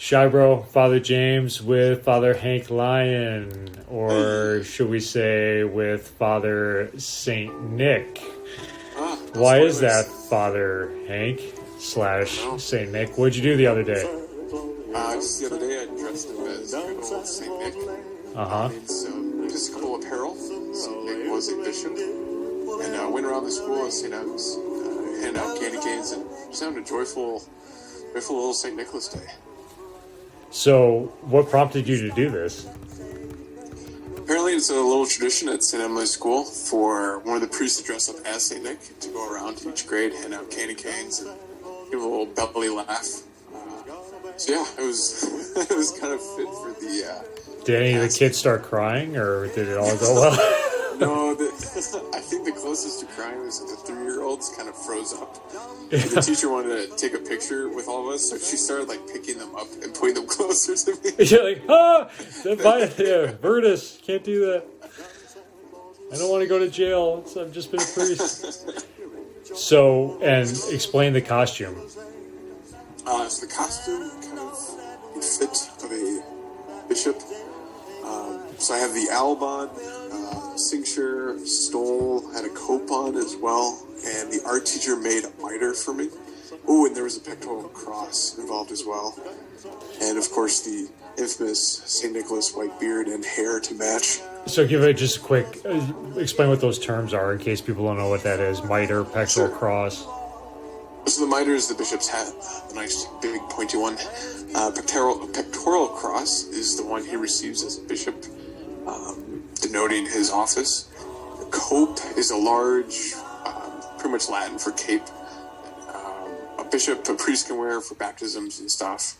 Shybro, Father James with Father Hank Lyon, or should we say with Father Saint Nick? Why is that, Father Hank / Saint Nick? What'd you do the other day? Just the other day I dressed up as good old Saint Nick. In some Episcopal apparel. Saint Nick was a bishop. And I went around the school as St. Adams, handing out candy canes and just having a joyful little St. Nicholas Day. So, what prompted you to do this? Apparently, it's a little tradition at St. Emily's School for one of the priests to dress up as St. Nick to go around to each grade, hand out candy canes, and give a little belly laugh. So yeah, it was it was kind of fit for the. Did any of the kids start crying, or did it all go well? No, I think the closest to crying was the 3-year-olds kind of froze up. And the teacher wanted to take a picture with all of us, so she started like picking them up and putting them closer to me. You're like, Vertus, can't do that. I don't want to go to jail. I've just been a priest. So, and explain the costume. So the costume kind of fit of a bishop. So I have the albon, cincture, stole, had a cope on as well, and the art teacher made a mitre for me. Oh, and there was a pectoral cross involved as well. And of course the infamous St. Nicholas white beard and hair to match. So give it just a quick, explain what those terms are in case people don't know what that is. Mitre, pectoral cross. So the mitre is the bishop's hat, the nice big pointy one. Pectoral cross is the one he receives as a bishop, denoting his office. The cope is a large, pretty much Latin for cape. A priest can wear for baptisms and stuff.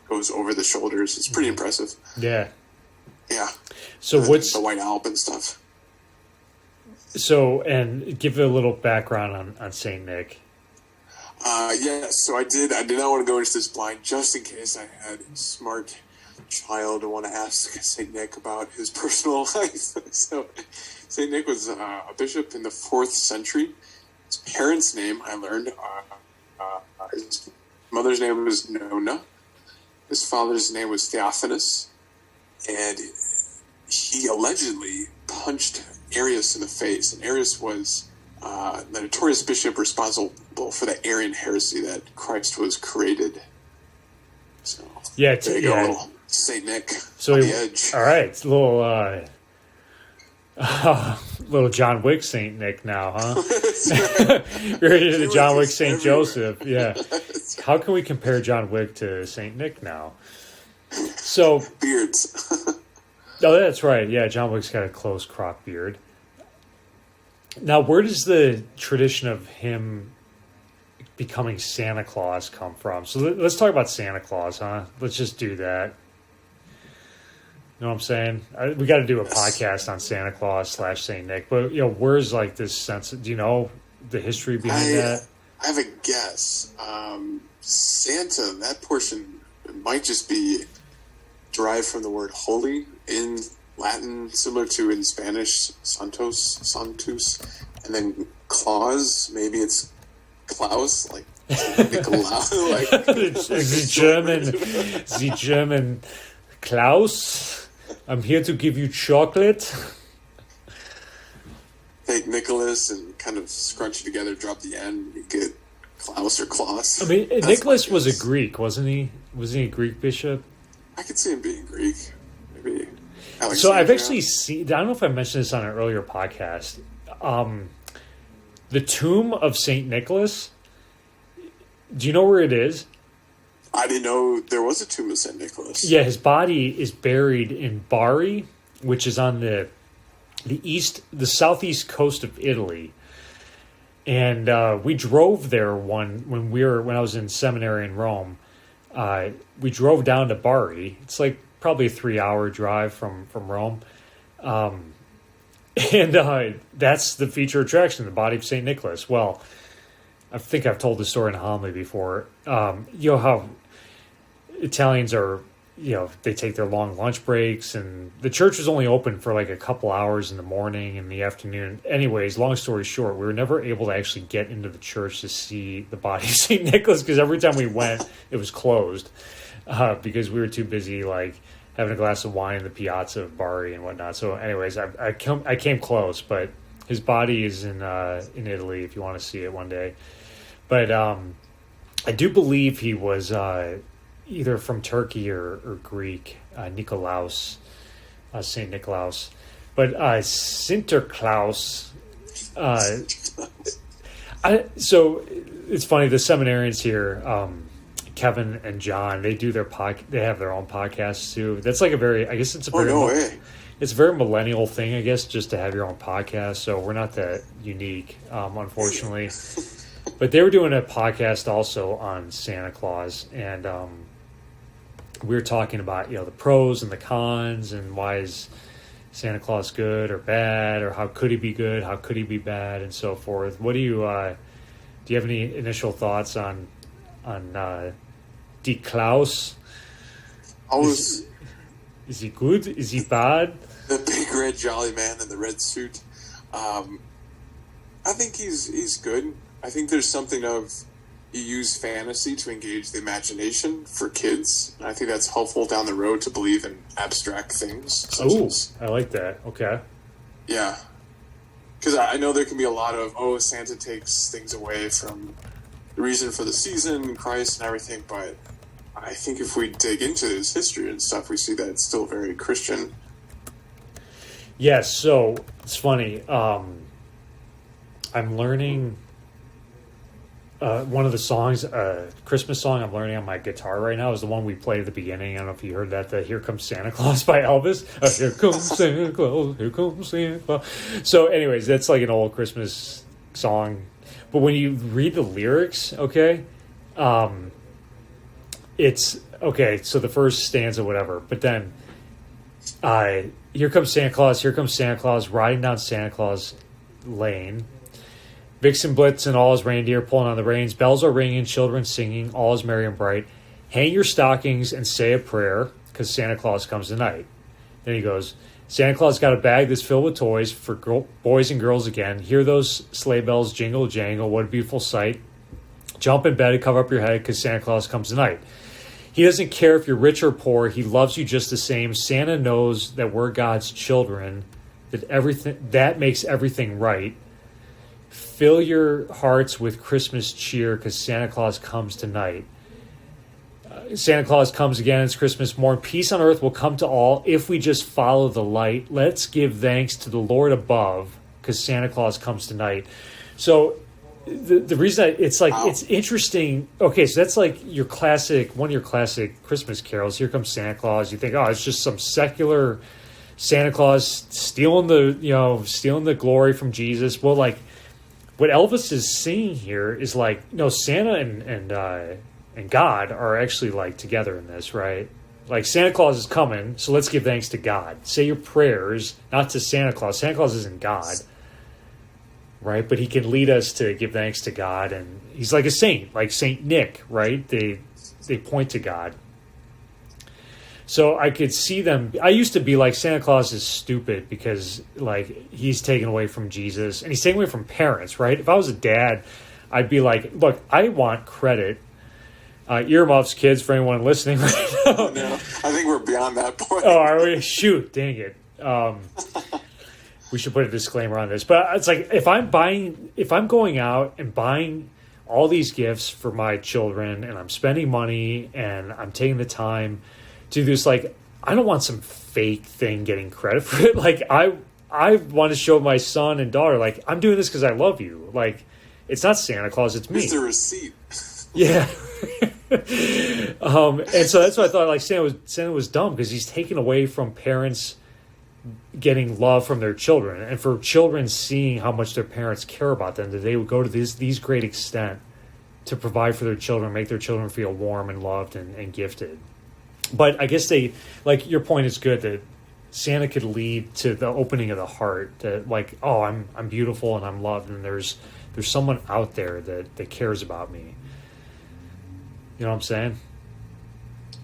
Goes over the shoulders. It's pretty impressive. Yeah. Yeah. So what's the white alb and stuff? So, and give it a little background on Saint Nick. So I did not want to go into this blind, just in case I had a smart child to want to ask Saint Nick about his personal life. So Saint Nick was a bishop in the 4th century. His parents' name, I learned, his mother's name was Nona. His father's name was Theophanes. And he allegedly punched Arius in the face. And Arius was the notorious bishop responsible for the Arian heresy that Christ was created. So there you go, little Saint Nick on the edge. All right, it's a little John Wick Saint Nick now, huh? Ready to the John Wick Saint Joseph. Yeah. How can we compare John Wick to Saint Nick now? So beards. Oh, that's right. Yeah, John Wick's got a close crop beard. Now, where does the tradition of him becoming Santa Claus come from? So let's talk about Santa Claus, huh? Let's just do that. You know what I'm saying? We got to do a podcast on Santa Claus / Saint Nick. But, where's like this sense? Do you know the history behind that? I have a guess. Santa, that portion might just be derived from the word holy in Latin, similar to in Spanish, santus, and then Claus, maybe it's Klaus, like Nikolaus, like the German Klaus. I'm here to give you chocolate. Take Nicholas and kind of scrunch it together, drop the N, you get Klaus or Klaus. I mean, Nicholas was a Greek, wasn't he? Wasn't he a Greek bishop? I could see him being Greek. Maybe. Alexandria. So I've actually seen, I don't know if I mentioned this on an earlier podcast. The tomb of St. Nicholas, do you know where it is? I didn't know there was a tomb of St. Nicholas. Yeah, his body is buried in Bari, which is on the southeast coast of Italy. And we drove there when I was in seminary in Rome. We drove down to Bari. It's like probably a 3-hour drive from Rome. And that's the feature attraction, the body of St. Nicholas. Well, I think I've told the story in a homily before. How Italians are they take their long lunch breaks, and the church was only open for like a couple hours in the morning and the afternoon. Anyways, long story short, we were never able to actually get into the church to see the body of St. Nicholas, because every time we went, it was closed, because we were too busy, like, having a glass of wine in the piazza of Bari and whatnot. So anyways, I came close, but his body is in Italy if you want to see it one day. But I do believe he was either from Turkey or Greek, Nikolaus, St. Nikolaus. But Sinterklaas, so it's funny, the seminarians here, Kevin and John, they do they have their own podcasts too. That's like I guess it's a very, it's a very millennial thing, I guess, just to have your own podcast. So we're not that unique, unfortunately. But they were doing a podcast also on Santa Claus, and we were talking about, the pros and the cons, and why is Santa Claus good or bad, or how could he be good, how could he be bad, and so forth. What do you have any initial thoughts on Die Klaus? Is he good? Is he bad? The big red jolly man in the red suit. I think he's good. I think there's something of, you use fantasy to engage the imagination for kids. And I think that's helpful down the road to believe in abstract things. Oh, I like that. Okay. Yeah. Because I know there can be a lot of, Santa takes things away from the reason for the season, Christ and everything, but I think if we dig into his history and stuff, we see that it's still very Christian. Yes, so it's funny. I'm learning one of the songs, Christmas song I'm learning on my guitar right now is the one we played at the beginning. I don't know if you heard that, the Here Comes Santa Claus by Elvis. Here comes Santa Claus, here comes Santa Claus. So anyways, that's like an old Christmas song. But when you read the lyrics, it's okay. So the first stanza, whatever, but then, here comes Santa Claus, riding down Santa Claus Lane. Vixen Blitz and all his reindeer pulling on the reins. Bells are ringing, children singing, all is merry and bright. Hang your stockings and say a prayer, because Santa Claus comes tonight. Then he goes, Santa Claus got a bag that's filled with toys for boys and girls again. Hear those sleigh bells jingle jangle. What a beautiful sight. Jump in bed and cover up your head, because Santa Claus comes tonight. He doesn't care if you're rich or poor. He loves you just the same. Santa knows that we're God's children, that makes everything right. Fill your hearts with Christmas cheer, because Santa Claus comes tonight. Santa Claus comes again. It's Christmas morn. Peace on earth will come to all if we just follow the light. Let's give thanks to the Lord above, because Santa Claus comes tonight. So the reason it's like, it's interesting. Okay, so that's like one of your classic Christmas carols. Here Comes Santa Claus. You think, it's just some secular Santa Claus stealing the glory from Jesus. Well, like, what Elvis is singing here is like, Santa and God are actually like together in this, right? Like, Santa Claus is coming, so let's give thanks to God. Say your prayers, not to Santa Claus. Santa Claus isn't God, right? But he can lead us to give thanks to God, and he's like a saint, like Saint Nick, right? They point to God. So I could see them. I used to be like, Santa Claus is stupid because, like, he's taken away from Jesus, and he's taken away from parents, right? If I was a dad, I'd be like, look, I want credit. Earmuffs, kids, for anyone listening right now. No, I think we're beyond that point. Oh, are we? Shoot, dang it. We should put a disclaimer on this. But it's like, if I'm going out and buying all these gifts for my children, and I'm spending money, and I'm taking the time to do this, like, I don't want some fake thing getting credit for it. Like, I want to show my son and daughter, like, I'm doing this because I love you. Like, it's not Santa Claus, it's me. It's a receipt. Yeah. And so that's why I thought, like, Santa was dumb, because he's taken away from parents getting love from their children, and for children seeing how much their parents care about them, that they would go to these great extent to provide for their children, make their children feel warm and loved and gifted. But I guess like, your point is good, that Santa could lead to the opening of the heart, that, like, I'm beautiful and I'm loved, and there's someone out there that cares about me. You know what I'm saying?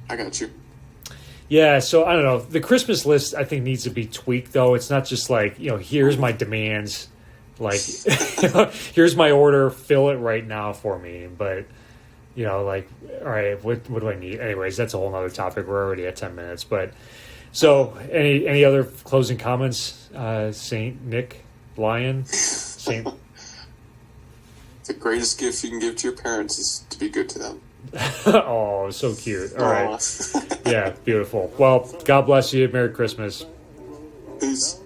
I got you. Yeah, so I don't know. The Christmas list I think needs to be tweaked though. It's not just like, here's my demands, like here's my order, fill it right now for me. But like, all right, what do I need? Anyways, that's a whole other topic. We're already at 10 minutes. But so any other closing comments? Saint Nick Lion? Saint The greatest gift you can give to your parents is to be good to them. Oh, so cute. All right. Yeah, beautiful. Well, God bless you. Merry Christmas. Peace.